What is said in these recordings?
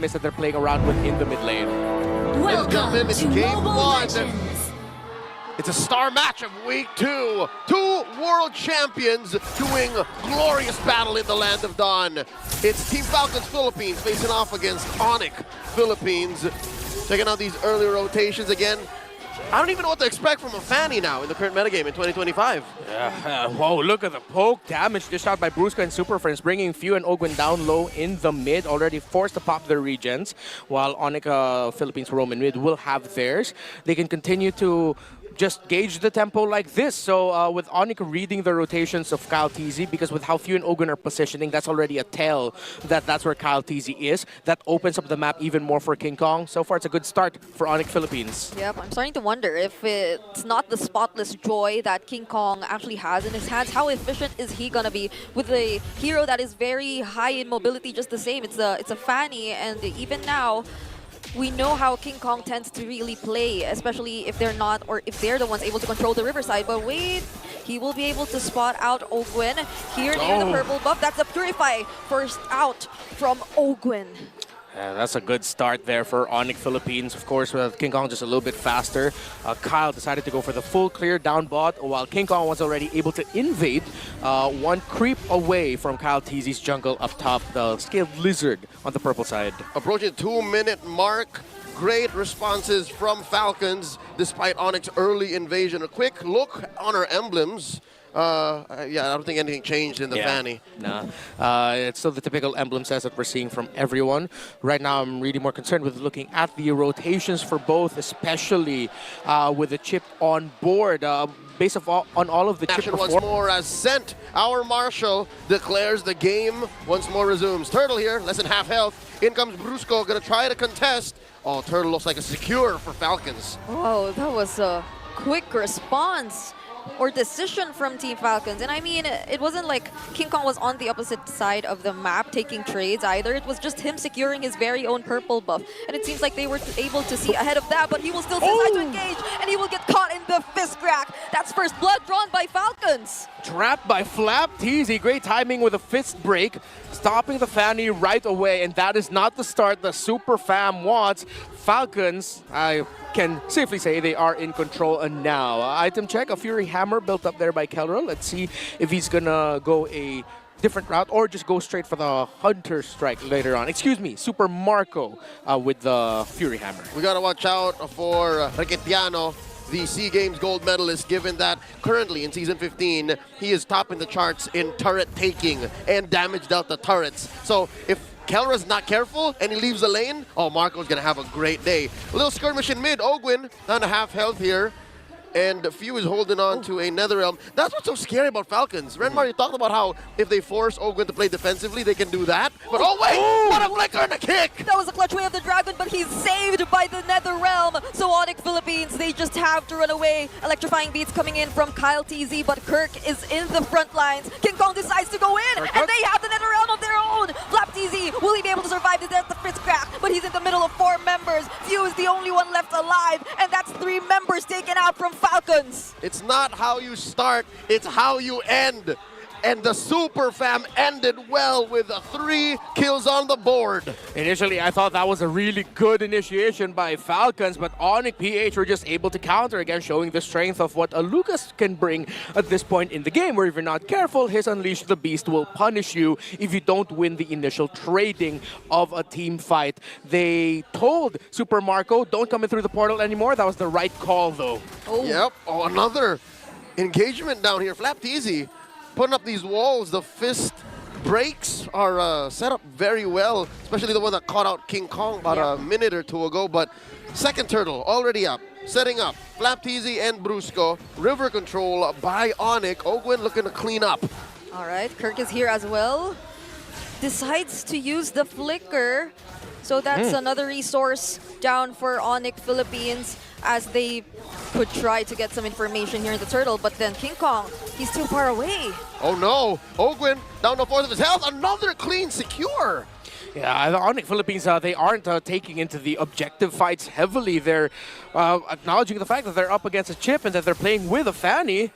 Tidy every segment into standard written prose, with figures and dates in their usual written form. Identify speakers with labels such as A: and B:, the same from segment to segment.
A: that they're playing around with in the mid lane.
B: Welcome to
C: Game
B: Mobile
C: 1.
B: Legends.
C: It's a star match of week 2. Two world champions doing glorious battle in the land of Dawn. It's Team Falcons Philippines facing off against ONIC Philippines. Checking out these early rotations again. I don't even know what to expect from a Fanny now in the current metagame in 2025.
A: Whoa, look at the poke damage dished out by Brusco and Super Friends, bringing Few and Ogwin down low in the mid, already forced to pop their regens, while ONIC Philippines Roman mid will have theirs. They can continue to just gauge the tempo like this. So with ONIC reading the rotations of Kyle TZ, because with how Few and Ogwin are positioning, that's already a tell that that's where Kyle TZ is. That opens up the map even more for King Kong. So far, it's a good start for ONIC Philippines.
B: Yep, I'm starting to wonder if it's not the spotless joy that King Kong actually has in his hands. How efficient is he gonna be with a hero that is very high in mobility? Just the same, it's a Fanny, and even now, we know how King Kong tends to really play, especially if they're not, or if they're the ones able to control the Riverside. But wait, he will be able to spot out Ogwin here near the purple buff. That's a Purify first out from Ogwin.
A: Yeah, that's a good start there for ONIC Philippines. Of course, with King Kong just a little bit faster. Kyle decided to go for the full clear down bot, while King Kong was already able to invade one creep away from Kyle TZ's jungle up top, the Scaled Lizard on the purple side.
C: Approaching 2-minute mark. Great responses from Falcons despite ONIC's early invasion. A quick look on our emblems. Yeah, I don't think anything changed in the Fanny.
A: Nah, it's still the typical emblem sets that we're seeing from everyone. Right now, I'm really more concerned with looking at the rotations for both, especially with the chip on board. Based on all of the chip
C: once more as sent. Our Marshall declares the game once more resumes. Turtle here, less than half health. In comes Brusco, gonna try to contest. Oh, Turtle looks like a secure for Falcons.
B: Oh, that was a quick response or decision from Team Falcons. And I mean, it wasn't like King Kong was on the opposite side of the map taking trades either. It was just him securing his very own purple buff. And it seems like they were able to see ahead of that, but he will still decide to engage, and he will get caught in the fist crack. That's first blood drawn by Falcons.
A: Trapped by Flap TZ. Great timing with a fist break, stopping the Fanny right away. And that is not the start the Super Fam wants. Falcons, I can safely say they are in control now. Item check, a Fury Hammer built up there by Kelra. Let's see if he's gonna go a different route or just go straight for the Hunter Strike later on. Excuse me, Super Marco with the Fury Hammer.
C: We gotta watch out for Requetiano, the SEA Games gold medalist, given that currently in Season 15, he is topping the charts in turret taking and damage dealt the turrets. So if Kelra's not careful and he leaves the lane, oh, Marco's gonna have a great day. A little skirmish in mid. Ogwin, down to half health here. And Few is holding on to a Netherrealm. That's what's so scary about Falcons. Renmar, you talked about how if they force Ogwin to play defensively, they can do that. But oh wait, what a flicker and a kick!
B: That was a clutch way of the Dragon, but he's saved by the Netherrealm. So ONIC Philippines, they just have to run away. Electrifying beats coming in from Kyle TZ, but Kirk is in the front lines. King Kong decides to go in, and they have the Netherrealm of their own. Flap TZ, will he be able to survive the death of Fritz Crack? But he's in the middle of 4 members. Few is the only one left alive, and that's 3 members taken out from Falcons.
C: It's not how you start, it's how you end. And the Super Fam ended well with 3 kills on the board.
A: Initially, I thought that was a really good initiation by Falcons, but ONIC PH were just able to counter again, showing the strength of what a Lucas can bring at this point in the game, where if you're not careful, his Unleash the Beast will punish you if you don't win the initial trading of a team fight. They told Super Marco, don't come in through the portal anymore. That was the right call, though.
B: Oh.
C: Yep, another engagement down here. Flap Teasy putting up these walls. The fist breaks are set up very well, especially the one that caught out King Kong about a minute or 2 ago. But second turtle already up, setting up. Flap Teasy and Brusco. River control by ONIC. Ogwin looking to clean up.
B: All right, Kirk is here as well. Decides to use the flicker. So that's another resource down for ONIC Philippines, as they could try to get some information here in the turtle, but then King Kong, he's too far away.
C: Oh no, Ogwin down to 1/4 of his health, another clean secure.
A: Yeah, the ONIC Philippines, they aren't taking into the objective fights heavily. They're acknowledging the fact that they're up against a chip and that they're playing with a Fanny,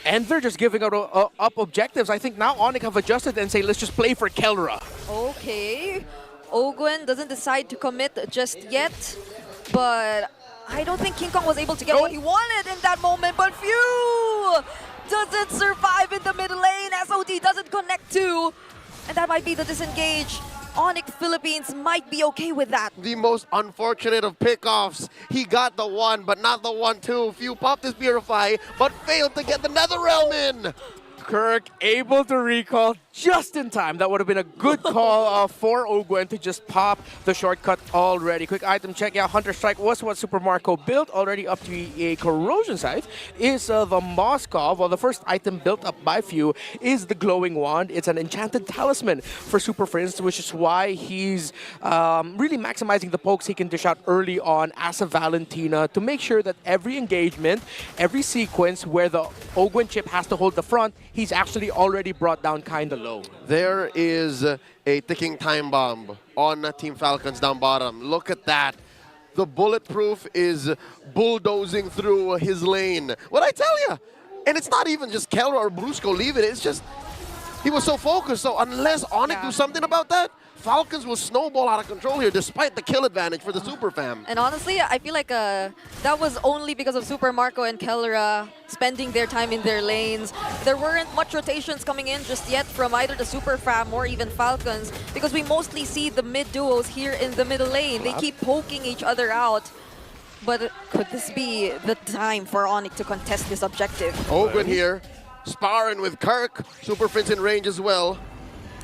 A: and they're just giving out up objectives. I think now ONIC have adjusted and say, let's just play for Kelra.
B: Okay. Ogwen doesn't decide to commit just yet, but I don't think King Kong was able to get what he wanted in that moment, but Few doesn't survive in the mid lane. SOD doesn't connect to, and that might be the disengage. ONIC Philippines might be okay with that.
C: The most unfortunate of pickoffs. He got the 1, but not the 1-2. Few popped his Purify, but failed to get the Netherrealm in.
A: Kirk able to recall just in time. That would have been a good call for Ogwen to just pop the shortcut already. Quick item check. Yeah, Hunter Strike was what Super Marco built already up to a corrosion site. Is the Moskov. Well, the first item built up by Few is the glowing wand. It's an enchanted talisman for Super Prince, which is why he's really maximizing the pokes he can dish out early on as a Valentina to make sure that every engagement, every sequence where the Ogwen chip has to hold the front, he's actually already brought down kind of low.
C: There is a ticking time bomb on Team Falcons down bottom. Look at that. The bulletproof is bulldozing through his lane. What I tell you? And it's not even just Kelra or Brusco leaving it. It's just he was so focused. So unless ONIC do something about that, Falcons will snowball out of control here despite the kill advantage for the Super Fam.
B: And honestly, I feel like that was only because of Super Marco and Kelra spending their time in their lanes. There weren't much rotations coming in just yet from either the Super Fam or even Falcons, because we mostly see the mid duos here in the middle lane. They keep poking each other out. But could this be the time for ONIC to contest this objective?
C: Ogwen here, sparring with Kirk. Super Prince in range as well.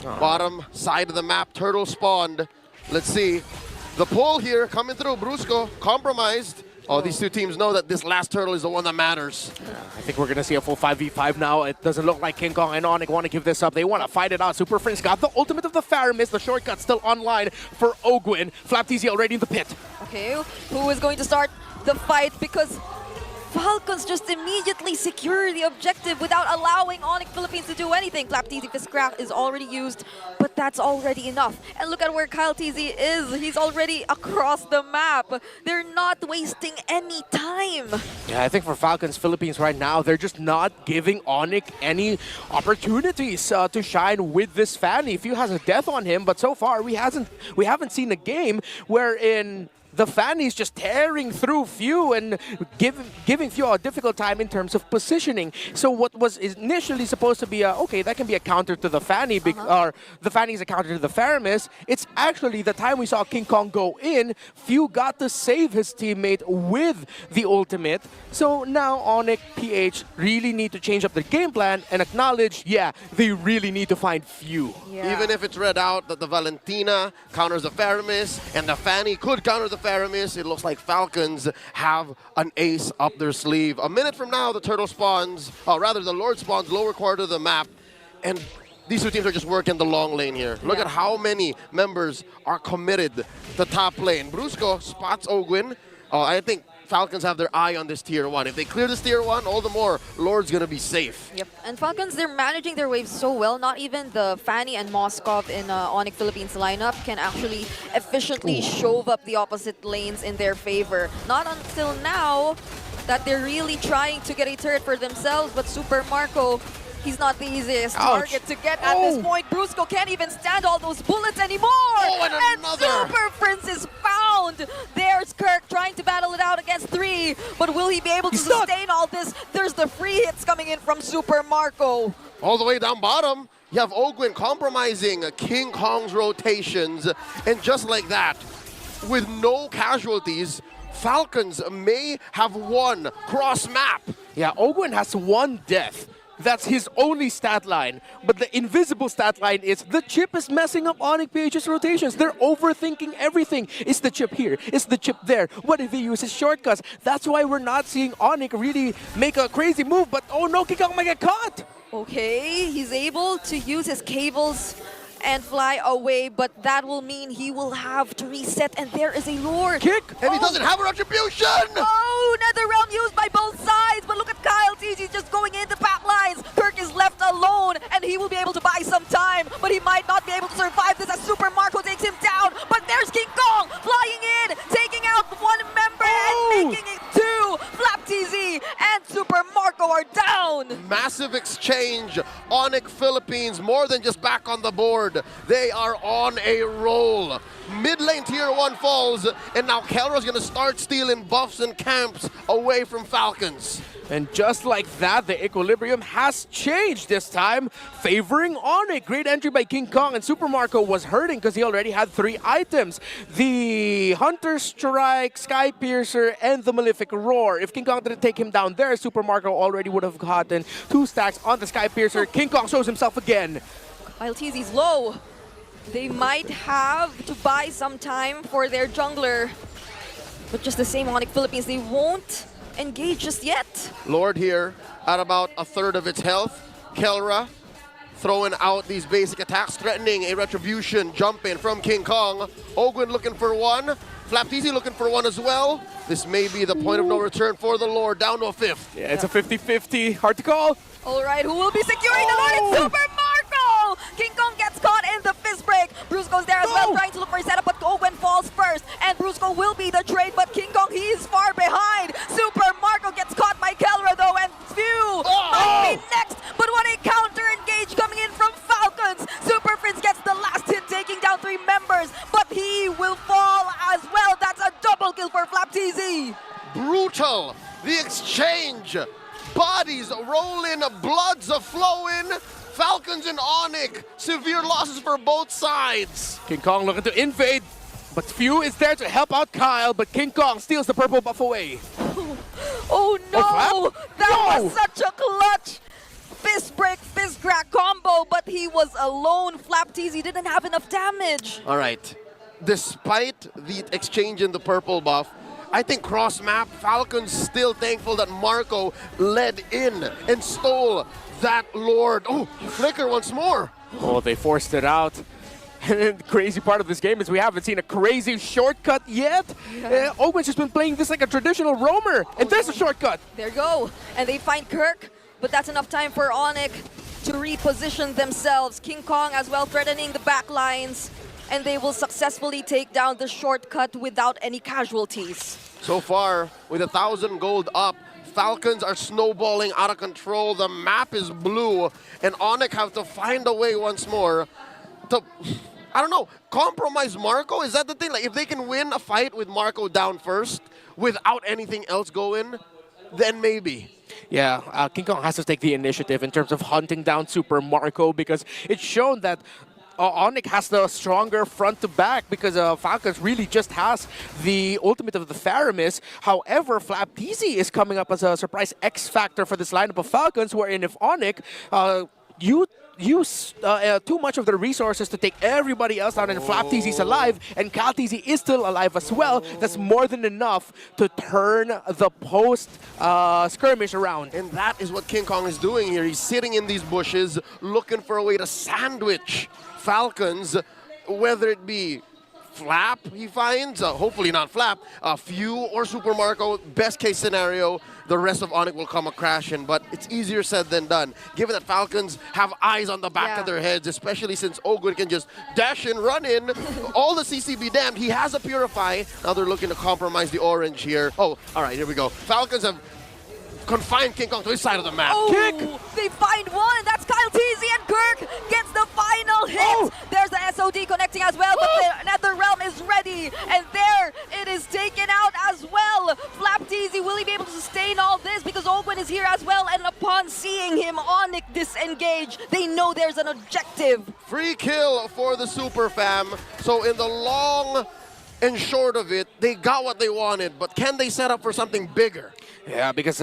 C: Bottom side of the map, turtle spawned. Let's see. The pull here coming through. Brusco compromised. Oh, these two teams know that this last turtle is the one that matters.
A: I think we're going to see a full 5v5 now. It doesn't look like King Kong and ONIC want to give this up. They want to fight it out. Super Prince got the ultimate of the Faramis. The shortcut still online for Ogwen. FlapTZ already in the pit.
B: Okay, who is going to start the fight? Because Falcons just immediately secure the objective without allowing ONIC Philippines to do anything. FlapTZ Fiskcraft is already used, but that's already enough. And look at where Kyle TZ is. He's already across the map. They're not wasting any time.
A: Yeah, I think for Falcons Philippines right now, they're just not giving ONIC any opportunities to shine with this Fanny. Few has a death on him, but so far we haven't seen a game wherein the Fanny's just tearing through Few and giving Few a difficult time in terms of positioning. So what was initially supposed to be okay, that can be a counter to the Fanny, or the Fanny is a counter to the Faramis. It's actually the time we saw King Kong go in, Few got to save his teammate with the ultimate. So now ONIC PH really need to change up their game plan and acknowledge, yeah, they really need to find Few.
B: Yeah.
C: Even if it's read out that the Valentina counters the Faramis and the Fanny could counter the Faramis, it looks like Falcons have an ace up their sleeve. A minute from now, the turtle spawns, or rather the Lord spawns lower quarter of the map, and these two teams are just working the long lane here. Look at how many members are committed to top lane. Brusco spots Ogwen. I think Falcons have their eye on this tier 1. If they clear this tier 1, all the more Lord's gonna be safe.
B: Yep, and Falcons, they're managing their waves so well. Not even the Fanny and Moskov in ONIC Philippines lineup can actually efficiently shove up the opposite lanes in their favor. Not until now that they're really trying to get a turret for themselves, but Super Marco, he's not the easiest target to get at this point. Brusco can't even stand all those bullets anymore!
C: And another!
B: Super Prince is found! There's Kirk trying to battle it out against 3, but will he be able to sustain all this? There's the free hits coming in from Super Marco.
C: All the way down bottom, you have Ogwen compromising King Kong's rotations, and just like that, with no casualties, Falcons may have won cross-map.
A: Yeah, Ogwen has 1 death. That's his only stat line. But the invisible stat line is the chip is messing up ONIC PH's rotations. They're overthinking everything. Is the chip here? Is the chip there? What if he uses shortcuts? That's why we're not seeing ONIC really make a crazy move. But oh no, King Kong might get caught.
B: Okay, he's able to use his cables and fly away, but that will mean he will have to reset, and there is a Lord.
A: Kick!
C: And he doesn't have a retribution!
B: Oh, Netherrealm used by both sides, but look at Kyle TG just going into path lines. Kirk is left alone, and he will be able to buy some time, but he might not be able to survive this as Super Marco takes him down. But there's King Kong flying in, taking out 1 member and making it 2. FlapTZ and Super Marco are down.
C: Massive exchange. ONIC Philippines more than just back on the board. They are on a roll. Mid lane tier 1 falls, and now Kelra's gonna start stealing buffs and camps away from Falcons.
A: And just like that, the equilibrium has changed this time, favoring ONIC. Great entry by King Kong, and Super Marco was hurting because he already had 3 items. The Hunter Strike, Sky Piercer, and the Malefic Roar. If King Kong didn't take him down there, Super Marco already would have gotten 2 stacks on the Sky Piercer. King Kong shows himself again.
B: LTZ's low. They might have to buy some time for their jungler. But just the same, ONIC Philippines, they won't engage just yet.
C: Lord here at about a third of its health. Kelra throwing out these basic attacks, threatening a retribution jump in from King Kong. Ogwin looking for one. Flapteezy looking for one as well. This may be the point of no return for the Lord, down to a 5th.
A: Yeah, it's a 50-50. Hard to call.
B: All right, who will be securing the Lord? It's Super Marco! King Kong gets caught in the fist break. Bruce goes there as well, trying to look for a setup, but Ogwen falls first. And Brusco will be the trade, but King Kong, he is far behind. Super Marco gets caught by Kelra though, and Few might be next. But what a counter engage coming in from Falcons. Super Prince gets the last hit, taking down 3 members, but he will fall as well. That's a double kill for Flapteezy.
C: Brutal. The exchange. Bodies rolling, bloods are flowing. Falcons and ONIC. Severe losses for both sides.
A: King Kong looking to invade, but Few is there to help out Kyle, but King Kong steals the purple buff away.
B: Oh no!
A: Oh,
B: That
A: no!
B: was such a clutch fist break, fist crack combo, but he was alone. Flapteezy didn't have enough damage.
C: All right. Despite the exchange in the purple buff, I think cross-map, Falcons still thankful that Marco led in and stole that Lord. Oh, flicker once more.
A: Oh, they forced it out. And the crazy part of this game is we haven't seen a crazy shortcut yet. Ogwen's just been playing this like a traditional roamer, and there's a shortcut.
B: There you go. And they find Kirk, but that's enough time for ONIC to reposition themselves. King Kong as well threatening the back lines, and they will successfully take down the shortcut without any casualties.
C: So far, with 1,000 gold up, Falcons are snowballing out of control. The map is blue, and ONIC have to find a way once more to, I don't know, compromise Marco? Is that the thing? Like, if they can win a fight with Marco down first without anything else going, then maybe.
A: Yeah, King Kong has to take the initiative in terms of hunting down Super Marco, because it's shown that ONIC has the stronger front to back, because Falcons really just has the ultimate of the Theramis. However, Flapteezy is coming up as a surprise X factor for this lineup of Falcons, wherein if ONIC use too much of their resources to take everybody else down, and Flapteezy's alive, and Kalteezy is still alive as well, that's more than enough to turn the post skirmish around.
C: And that is what King Kong is doing here. He's sitting in these bushes, looking for a way to sandwich Falcons, whether it be Flap he finds, hopefully not Flap, Few or Super Marco. Best case scenario, the rest of ONIC will come a crashing, but it's easier said than done, given that Falcons have eyes on the back of their heads, especially since Ogwin can just dash and run in. All the CC be damned, he has a Purify. Now they're looking to compromise the orange here. Oh, all right, here we go. Falcons have confined King Kong to his side of the map.
B: Oh,
C: Kick!
B: they find one. That's Kalteezy, and Kirk gets the final hit. There's the SOD connecting as well, but the Netherrealm is ready, and there it is taken out as well. Flapteezy, will he be able to sustain all this? Because Ogwen is here as well, and upon seeing him, ONIC disengage. They know there's an objective.
C: Free kill for the Super Fam. So in the long and short of it, they got what they wanted, but can they set up for something bigger?
A: Yeah, because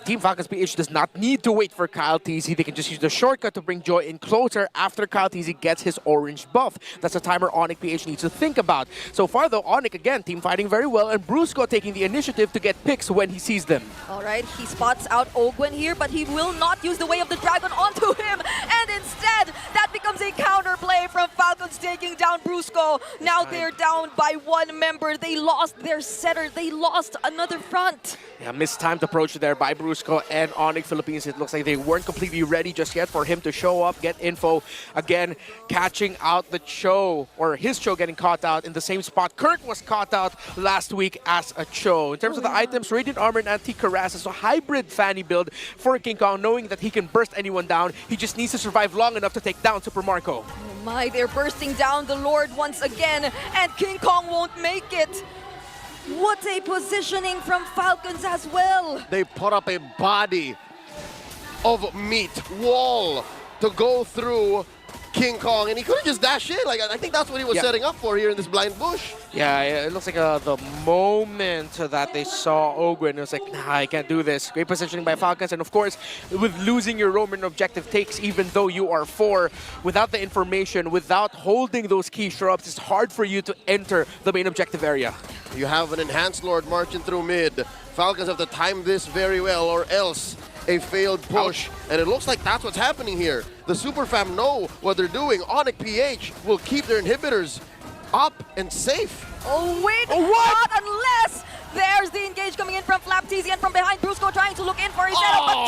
A: Team Falcons PH does not need to wait for Kalteezy. They can just use the shortcut to bring Joy in closer after Kalteezy gets his orange buff. That's a timer ONIC PH needs to think about. So far though, ONIC again, team fighting very well, and Brusco taking the initiative to get picks when he sees them.
B: All right, he spots out Ogwen here, but he will not use the Way of the Dragon onto him, and instead, that becomes a counterplay from Falcons taking down Brusco. Now they're down by 1 member. They lost their setter. They lost another front.
A: Yeah, mistimed approach there by Brusco and ONIC Philippines. It looks like they weren't completely ready just yet for him to show up, get info. Again, catching out the Cho, or his Cho getting caught out in the same spot Kirk was caught out last week as a Cho. In terms of the items, Radiant Armor and Antique Cuirass is a hybrid Fanny build for King Kong, knowing that he can burst anyone down. He just needs to survive long enough to take down Super Marco.
B: my, they're bursting down the Lord once again, and King Kong won't make it. What a positioning from Falcons as well.
C: They put up a body of meat wall to go through King Kong, and he could have just dashed in. Like, I think that's what he was setting up for here in this blind bush.
A: Yeah, it looks like the moment that they saw Ogwen, it was like, nah, I can't do this. Great positioning by Falcons, and of course, with losing your Roman objective takes, even though you are 4, without the information, without holding those key shrubs, it's hard for you to enter the main objective area.
C: You have an enhanced Lord marching through mid. Falcons have to time this very well, or else a failed push. And it looks like that's what's happening here. The Super Fam know what they're doing. ONIC PH will keep their inhibitors up and safe.
B: Oh wait,
A: Oh, what?
B: not unless there's the engage coming in from FLCN, and from behind Brusco trying to look in for his setup, but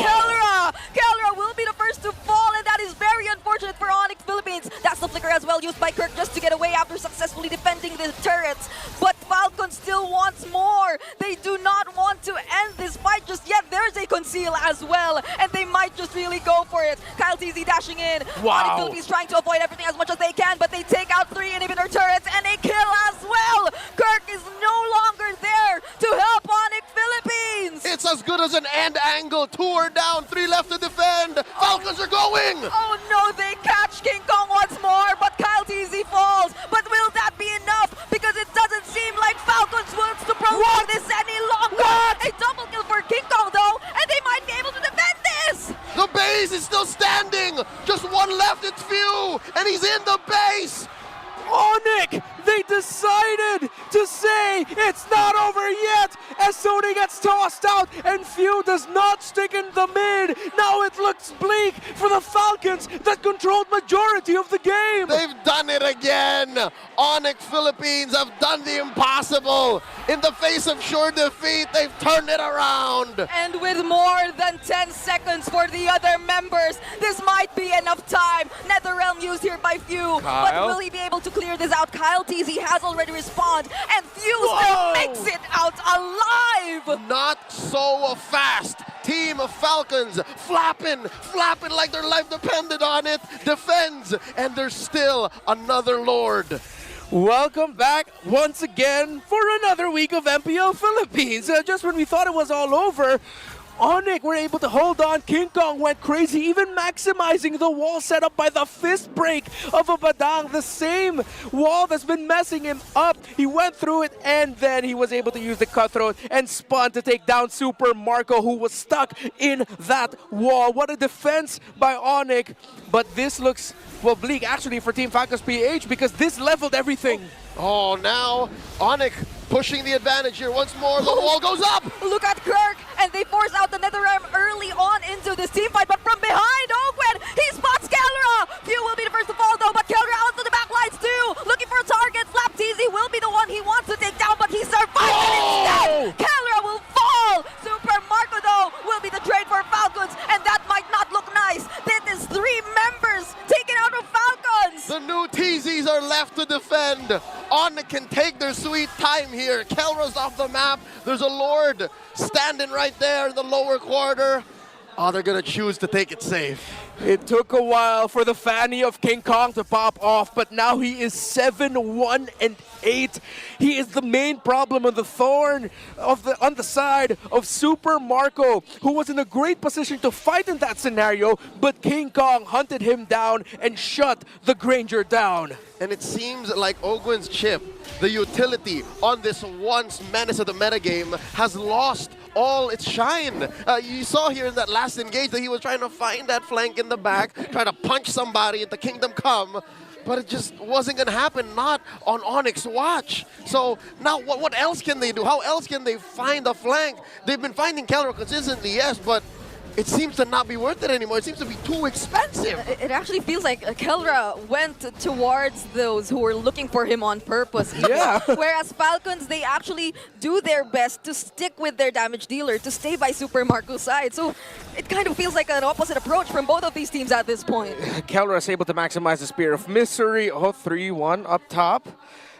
B: Kellera will be the first to fall, and that is very unfortunate for ONIC Philippines. That's the flicker as well used by Kirk just to get away after successfully defending the turrets. But Falcon still wants more. They do not want to end this fight just yet. There's a conceal as well, and they might just really go for it. Kyle TZ dashing in.
A: Wow.
B: ONIC Philippines trying to avoid everything as much as they can, but they take out 3 inhibitor turrets and a kill as well. Kirk is no longer there to help ONIC Philippines.
C: It's as good as an end angle. 2 are down, 3 left to defend. Falcons are going.
B: Oh no, they catch King Kong once more, but Kyle TZ falls. But will that be enough? Because it doesn't seem like Falcons wants to prolong this any longer. A double kill for King Kong though, and they might be able to defend this.
C: The base is still standing. Just 1 left, it's Few, and he's in the base.
A: ONIC, they decided to say it's not over yet as Sony gets tossed out and Few does not stick in the mid. Now it looks bleak for the Falcons that controlled majority of the game.
C: They've done it again. ONIC Philippines have done the impossible. In the face of sure defeat, they've turned it around.
B: And with more than 10 seconds for the other members, this might be enough time. NetherRealm used here by Few, but
A: Kyle?
B: will he be able to clear this out? Kyle TZ has already respawned, and Few still makes it out alive.
C: Not so fast. Team of Falcons flapping like their life depended on it. Defends, and there's still another Lord.
A: Welcome back once again for another week of MPL Philippines. Just when we thought it was all over, ONIC were able to hold on. King Kong went crazy, even maximizing the wall set up by the fist break of a Badang, the same wall that's been messing him up. He went through it, and then he was able to use the cutthroat and spun to take down Super Marco, who was stuck in that wall. What a defense by ONIC, but this looks, well, bleak actually for Team Falcons PH because this leveled everything.
C: Oh, now ONIC pushing the advantage here once more. The wall goes up.
B: Look at Kirk, and they force out the NetherRealm early on into this team fight, but from behind, Ogwen, he spots Kellera. Few will be the first to fall though, but Kellera out to the backlines too. Looking for a target. Flap TZ will be the one he wants to take down, but he survived it instead. Kellera will fall. Super Marco though will be the trade for Falcons, and that might not look nice. That is 3 members taken out of Falcons.
C: The new TZs are left to defend. ONIC can take their sweet time here. Kelra's off the map. There's a Lord standing right there in the lower quarter. Oh, they're going to choose to take it safe.
A: It took a while for the fanny of King Kong to pop off, but now he is 7-1-8. He is the main problem on the thorn on the side of Super Marco, who was in a great position to fight in that scenario, but King Kong hunted him down and shut the Granger down.
C: And it seems like Ogwen's chip, the utility on this once menace of the metagame, has lost all its shine. You saw here in that last engage that he was trying to find that flank in the back, trying to punch somebody at the Kingdom Come, but it just wasn't going to happen, not on ONIC's watch. So now what else can they do? How else can they find a flank? They've been finding Kellera consistently, yes, but it seems to not be worth it anymore. It seems to be too expensive.
B: It actually feels like Kellera went towards those who were looking for him on purpose.
A: Yeah.
B: Whereas Falcons, they actually do their best to stick with their damage dealer, to stay by Super Marco's side. So it kind of feels like an opposite approach from both of these teams at this point.
A: Kellera is able to maximize the Spear of Misery. Oh, 3-1 up top.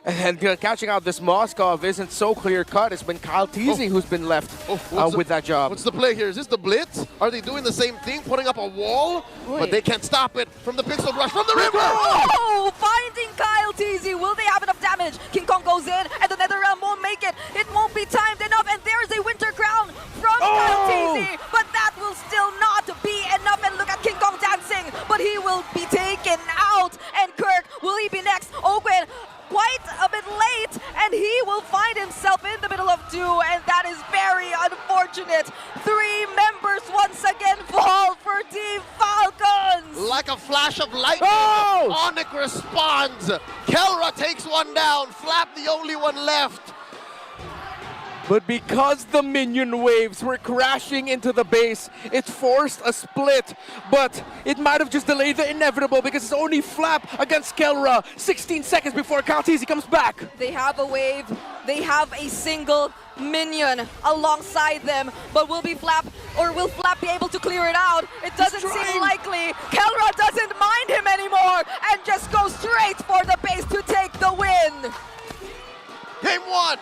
A: And catching out this Moskov isn't so clear-cut. It's been Kyle Teasy who's been left with that job.
C: What's the play here? Is this the blitz? Are they doing the same thing, putting up a wall? But they can't stop it from the pixel rush from the river!
B: Oh, finding Kyle Teasy. Will they have enough damage? King Kong goes in, and the NetherRealm won't make it. It won't be timed enough, and there's a Winter Crown from Kyle Teasy. But that will still not be enough. And look at King Kong dancing, but he will be taken out. And Kirk, will he be next? Ogwen, quite a bit late, and he will find himself in the middle of two, and that is very unfortunate. 3 members once again fall for Team Falcons.
C: Like a flash of lightning, ONIC responds. Kelra takes one down, Flap the only one left.
A: But because the minion waves were crashing into the base, it forced a split. But it might have just delayed the inevitable because it's only Flap against Kelra 16 seconds before Kaltizi comes back.
B: They have a wave. They have a single minion alongside them. But will Flap be able to clear it out? It doesn't seem likely. Kelra doesn't mind him anymore and just goes straight for the base to take the win.
C: Game 1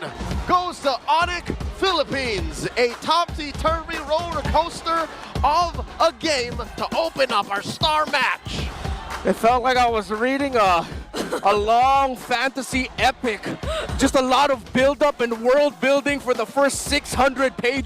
C: goes to ONIC Philippines, a topsy-turvy roller coaster of a game to open up our star match.
A: It felt like I was reading a long fantasy epic. Just a lot of build-up and world building for the first 600 pages.